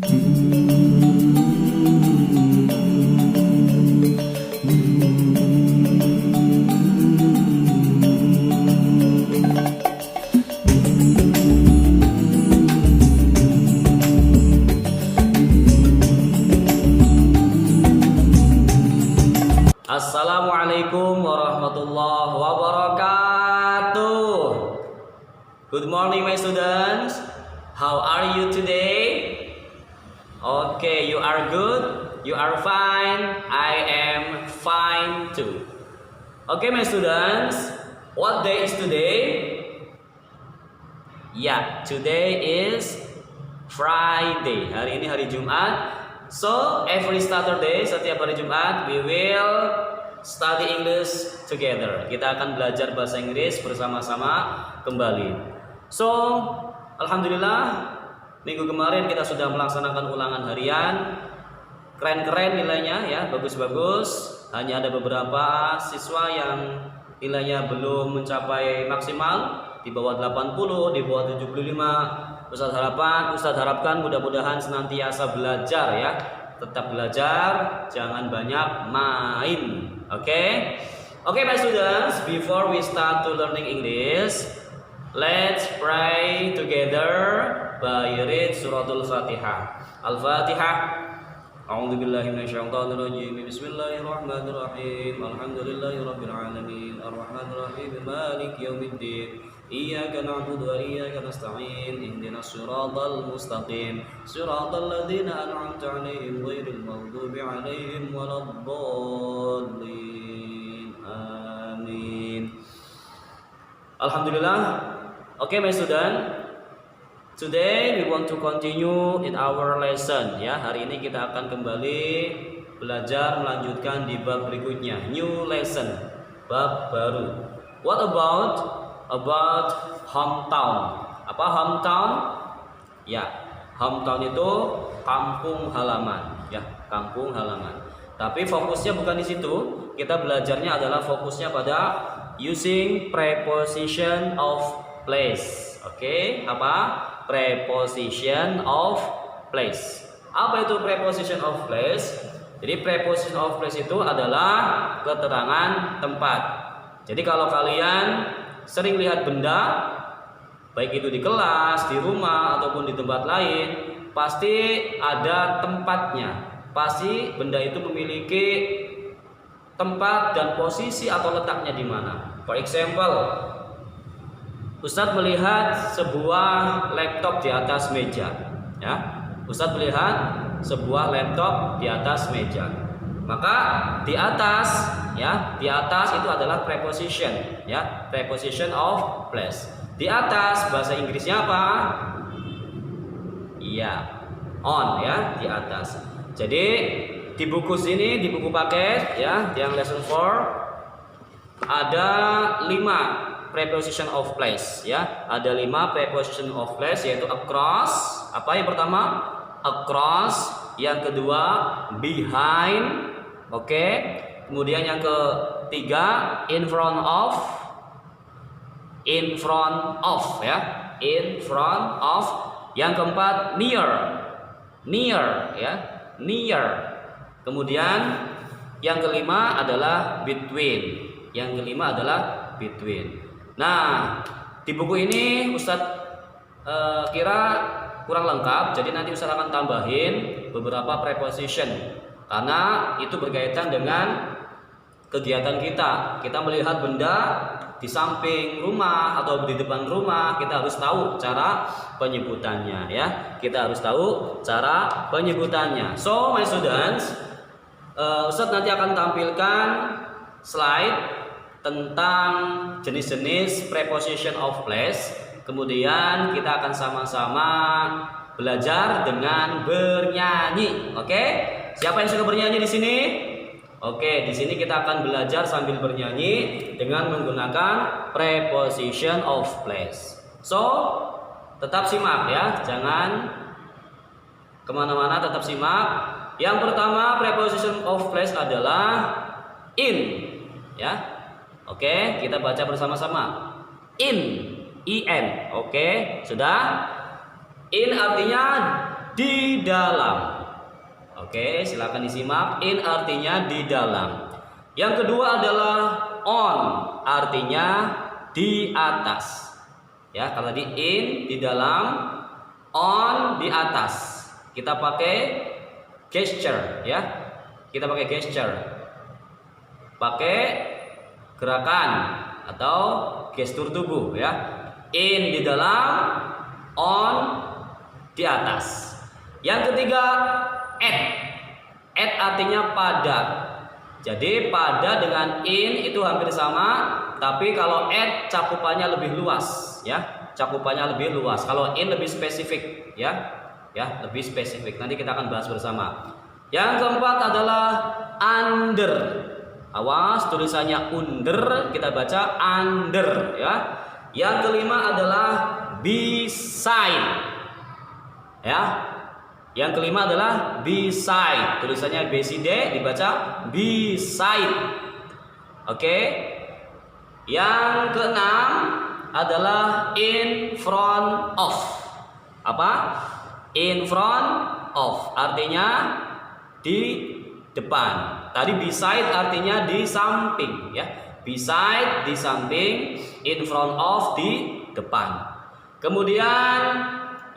Assalamualaikum warahmatullahi wabarakatuh. Good morning my students. How are you today? Okay, you are good? You are fine? I am fine too. Okay my students, what day is today? Ya, today is Friday. Hari ini hari Jumat. So every Saturday, setiap hari Jumat, we will study English together. Kita akan belajar bahasa Inggris bersama-sama kembali. So, alhamdulillah, minggu kemarin kita sudah melaksanakan ulangan harian. Keren-keren nilainya ya, bagus-bagus. Hanya ada beberapa siswa yang nilainya belum mencapai maksimal, di bawah 80, di bawah 75. Ustadz harapkan mudah-mudahan senantiasa belajar ya. Tetap belajar, jangan banyak main. Okay? Okay my students, before we start to learning English, let's pray together by read suratul Fatihah. Al-Fatihah. A'udzubillahi minasyaitonirrajim. Bismillahirrahmanirrahim. Alhamdulillahirabbil alamin. Arrahmanirrahim. Maliki yaumiddin. Iyyaka na'budu wa iyyaka nasta'in. Ihdinas siratal mustaqim. Siratal ladzina an'amta 'alaihim ghairil maghdubi 'alaihim waladdallin. Amin. Alhamdulillah. Okay my student. Today we want to continue in our lesson ya. Hari ini kita akan kembali belajar melanjutkan di bab berikutnya, new lesson, bab baru. What about hometown? Apa hometown? Ya, hometown itu kampung halaman ya, kampung halaman. Tapi fokusnya bukan di situ. Kita belajarnya adalah fokusnya pada using preposition of place. Oke, apa? Preposition of place. Apa itu preposition of place? Jadi preposition of place itu adalah keterangan tempat. Jadi kalau kalian sering lihat benda, baik itu di kelas, di rumah ataupun di tempat lain, pasti ada tempatnya. Pasti benda itu memiliki tempat dan posisi atau letaknya di mana. For example, Ustadz melihat sebuah laptop di atas meja, ya. Ustadz melihat sebuah laptop di atas meja. Maka di atas, ya, di atas itu adalah preposition, ya, preposition of place. Di atas bahasa Inggrisnya apa? Iya, on, ya, di atas. Jadi di buku sini, di buku paket, ya, yang lesson 4 ada 5 preposition of place ya. Ada 5 preposition of place, yaitu across. Apa yang pertama? Across. Yang kedua behind. Oke. Kemudian yang ketiga in front of. In front of ya. In front of. Yang keempat near. Near ya. Near. Kemudian yang kelima adalah between. Yang kelima adalah between. Nah, di buku ini Ustadz kira kurang lengkap, jadi nanti Ustadz akan tambahin beberapa preposition karena itu berkaitan dengan kegiatan kita. Kita melihat benda di samping rumah atau di depan rumah, kita harus tahu cara penyebutannya ya. Kita harus tahu cara penyebutannya. So my students, Ustadz nanti akan tampilkan slide tentang jenis-jenis preposition of place. Kemudian kita akan sama-sama belajar dengan bernyanyi. Oke? Siapa yang suka bernyanyi di sini? Oke, di sini kita akan belajar sambil bernyanyi dengan menggunakan preposition of place. So, tetap simak ya, jangan kemana-mana, tetap simak. Yang pertama preposition of place adalah in, ya. Oke, kita baca bersama-sama. In, in. Oke, sudah. In artinya di dalam. Oke, silakan disimak. In artinya di dalam. Yang kedua adalah on, artinya di atas. Ya, kalau di in di dalam, on di atas. Kita pakai gesture, ya. Kita pakai gesture. Pakai gerakan atau gestur tubuh, ya. In di dalam, on di atas. Yang ketiga at artinya pada. Jadi pada dengan in itu hampir sama, tapi kalau at cakupannya lebih luas, ya. Cakupannya lebih luas. Kalau in lebih spesifik, ya. Ya, lebih spesifik. Nanti kita akan bahas bersama. Yang keempat adalah under. Awas tulisannya under, kita baca under, ya. Yang kelima adalah beside. Ya. Yang kelima adalah beside, tulisannya BCD dibaca beside. Oke. Yang keenam adalah in front of. Apa? In front of artinya di depan. Tadi beside artinya di samping, ya. Beside di samping, in front of di depan. Kemudian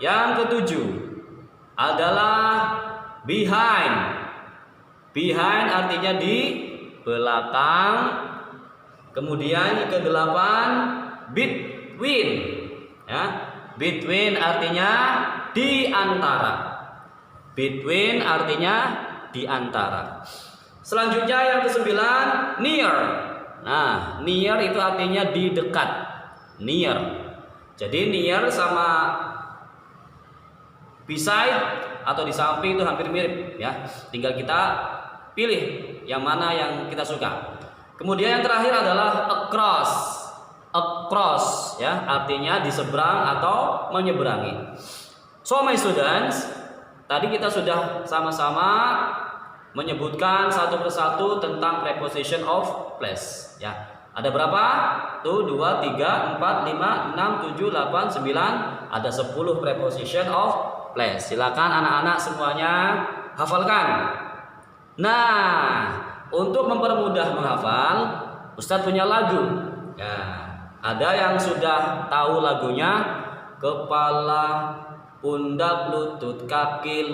yang ketujuh adalah behind. Behind artinya di belakang. Kemudian yang kedelapan between, ya. Between artinya di antara. Between artinya di antara. Selanjutnya yang kesembilan near. Nah, near itu artinya di dekat. Near. Jadi near sama beside atau di samping itu hampir mirip, ya. Tinggal kita pilih yang mana yang kita suka. Kemudian yang terakhir adalah across. Across, ya, artinya di seberang atau menyeberangi. So my students, tadi kita sudah sama-sama menyebutkan satu persatu tentang preposition of place, ya. Ada berapa? Tuh 2, 3, 4, 5, 6, 7, 8, 9. Ada 10 preposition of place. Silakan anak-anak semuanya hafalkan. Nah, untuk mempermudah menghafal, Ustadz punya lagu. Ya, ada yang sudah tahu lagunya? Kepala, pundak, lutut, kaki,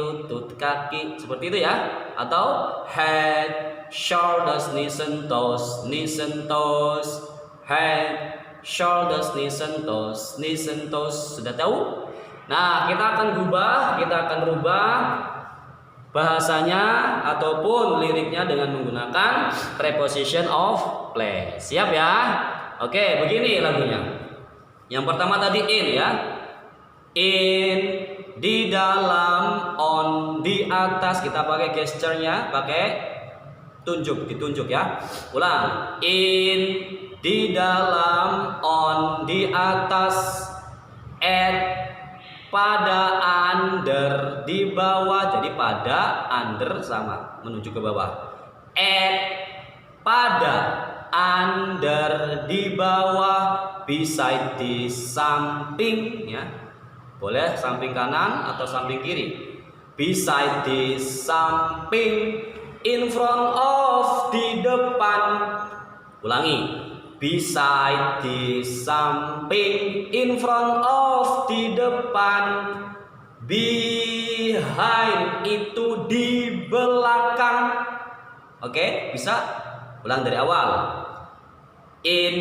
seperti itu, ya. Atau head, shoulders, knees and toes, head, shoulders, knees and toes. Sudah tahu? Nah, kita akan rubah bahasanya ataupun liriknya dengan menggunakan preposition of place. Siap, ya? Oke, begini lagunya. Yang pertama tadi in, ya. In, di dalam, on, di atas. Kita pakai gesturnya, pakai ditunjuk, ya. Ulang. In, di dalam, on, di atas, at, pada, under, di bawah. Jadi pada, under sama menuju ke bawah. At, pada, under, di bawah, beside, di samping, ya. Boleh samping kanan atau samping kiri. Beside, di samping, in front of, di depan. Ulangi. Beside, di samping, in front of, di depan. Behind itu di belakang. Oke, bisa? Ulang dari awal. In,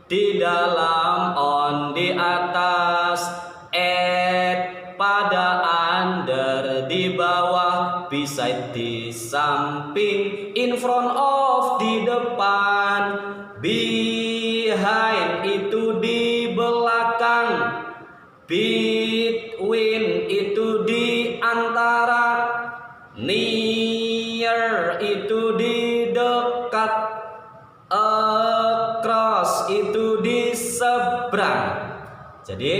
di dalam, on, di atas, at, pada, under, di bawah, beside, di samping, in front of, di depan, behind itu di belakang, between itu di antara, near itu di dekat, across itu di seberang. Jadi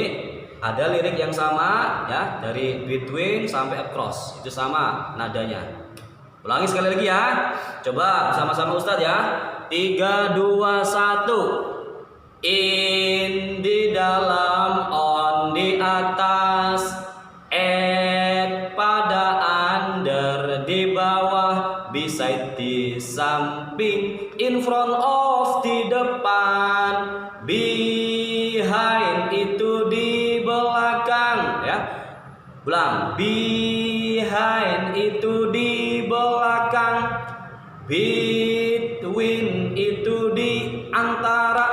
ada lirik yang sama, ya, dari between sampai across itu sama nadanya. Ulangi sekali lagi, ya. Coba bersama-sama Ustadz, ya. 3, 2, 1. In, di dalam, on, di atas, at, pada, beside di samping, in front of di depan, behind itu di belakang ya. Ulang, behind itu di belakang, between itu di antara,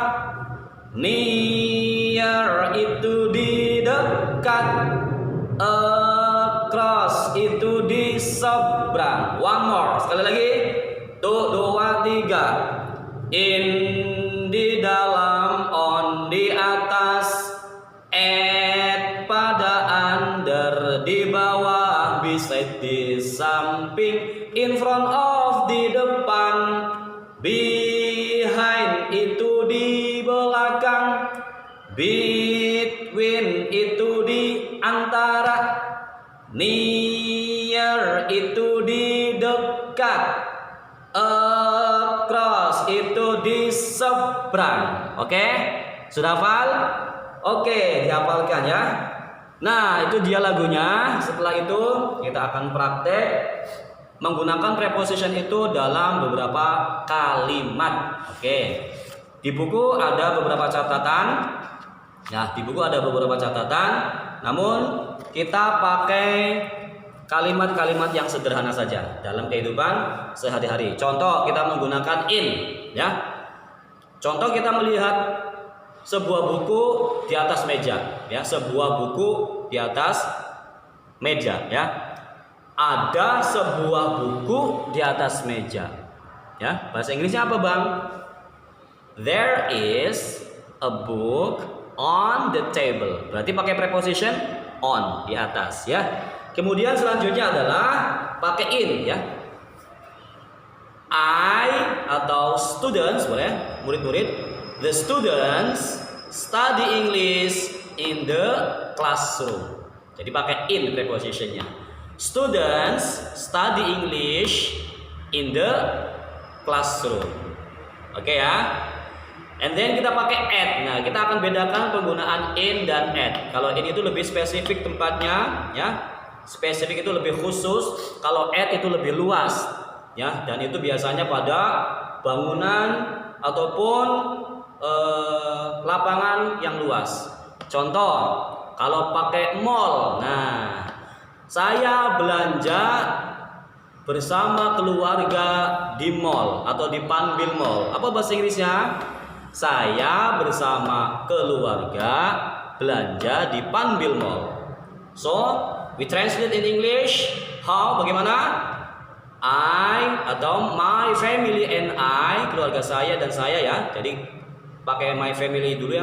near itu di dekat, across itu di seberang. One more, sekali lagi. 1, 2, 3. In di dalam, on di atas, at pada, under di bawah, beside di samping, in front of di depan, behind itu di belakang, between itu di antara, near itu di dekat, across itu di seberang. Oke? Sudah hafal? Oke, dihafalkan ya. Nah, itu dia lagunya. Setelah itu kita akan praktek menggunakan preposition itu dalam beberapa kalimat. Oke. Di buku ada beberapa catatan. Nah, di buku ada beberapa catatan. Namun kita pakai kalimat-kalimat yang sederhana saja dalam kehidupan sehari-hari. Contoh, kita menggunakan in, ya. Contoh, kita melihat sebuah buku di atas meja, ya. Sebuah buku di atas meja, ya. Ada sebuah buku di atas meja, ya. Bahasa Inggrisnya apa, Bang? There is a book on the table. Berarti pakai preposition on, di atas, ya. Kemudian selanjutnya adalah pakai in, ya. I atau students, boleh, murid-murid. The students study English in the classroom. Jadi pakai in prepositionnya. Students study English in the classroom. Oke ya. And then kita pakai at. Nah, kita akan bedakan penggunaan in dan at. Kalau in itu lebih spesifik tempatnya, ya. Spesifik itu lebih khusus. Kalau at itu lebih luas, ya. Dan itu biasanya pada bangunan ataupun lapangan yang luas. Contoh, kalau pakai mall. Nah, saya belanja bersama keluarga di mall atau di Panbil Mall. Apa bahasa Inggrisnya? Saya bersama keluarga belanja di Panbil Mall. So, we translate in English. How? Bagaimana? I atau my family and I, keluarga saya dan saya, ya. Jadi pakai my family dulu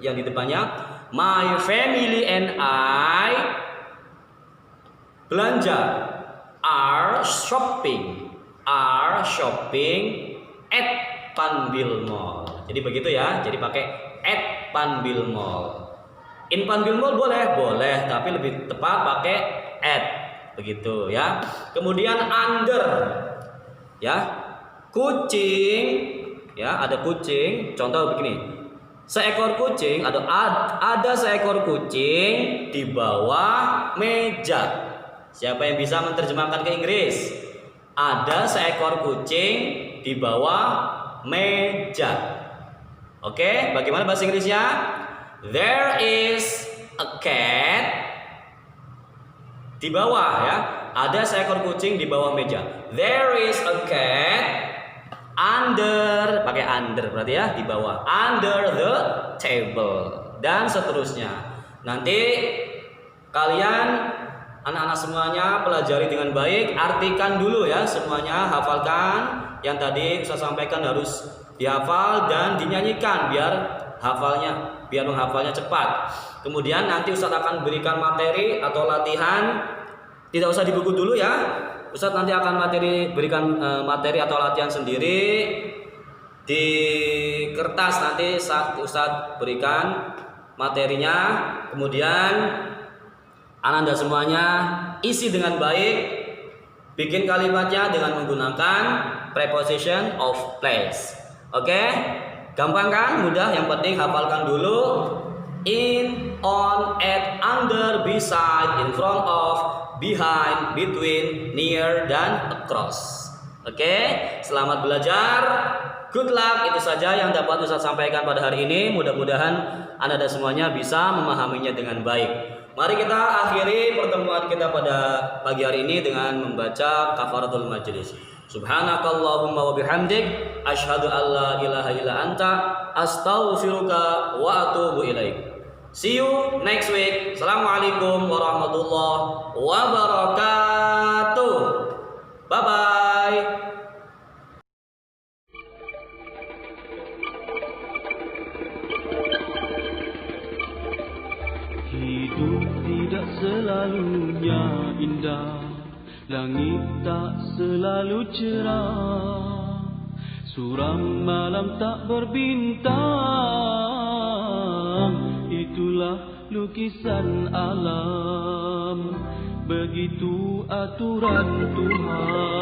yang di depannya. My family and I belanja, are shopping at Panbil Mall. Jadi begitu ya. Jadi pakai at Panbil Mall. In Panbil Mall boleh, tapi lebih tepat pakai at. Begitu ya. Kemudian under, ya. Kucing, ya, ada kucing. Contoh begini. Seekor kucing, ada seekor kucing di bawah meja. Siapa yang bisa menerjemahkan ke Inggris? Ada seekor kucing di bawah meja. Oke, bagaimana bahasa Inggrisnya? There is a cat di bawah, ya. Ada seekor kucing di bawah meja. There is a cat under, pakai under berarti ya, di bawah, under the table, dan seterusnya. Nanti kalian anak-anak semuanya pelajari dengan baik, artikan dulu ya semuanya, hafalkan yang tadi saya sampaikan, harus dihafal dan dinyanyikan biar menghafalnya cepat. Kemudian nanti Ustadz akan berikan materi atau latihan, tidak usah di buku dulu ya. Ustadz nanti akan berikan materi atau latihan sendiri di kertas, nanti saat Ustadz berikan materinya. Kemudian Anda semuanya isi dengan baik, bikin kalimatnya dengan menggunakan preposition of place. Oke? Gampang kan? Mudah. Yang penting hafalkan dulu. In, on, at, under, beside, in front of, behind, between, near, dan across. Oke, selamat belajar. Good luck, itu saja yang dapat Ustaz sampaikan pada hari ini. Mudah-mudahan Anda dan semuanya bisa memahaminya dengan baik. Mari kita akhiri pertemuan kita pada pagi hari ini dengan membaca kafaratul majlis. Subhanakallahumma wa bihamdik asyhadu an la ilaha illa anta astaghfiruka wa atubu ilaik. See you next week. Assalamualaikum warahmatullahi wabarakatuh. Bye bye. Hidup tidak selalunya indah, langit tak selalu cerah, suram malam tak berbintang. Itulah lukisan alam, begitu aturan Tuhan.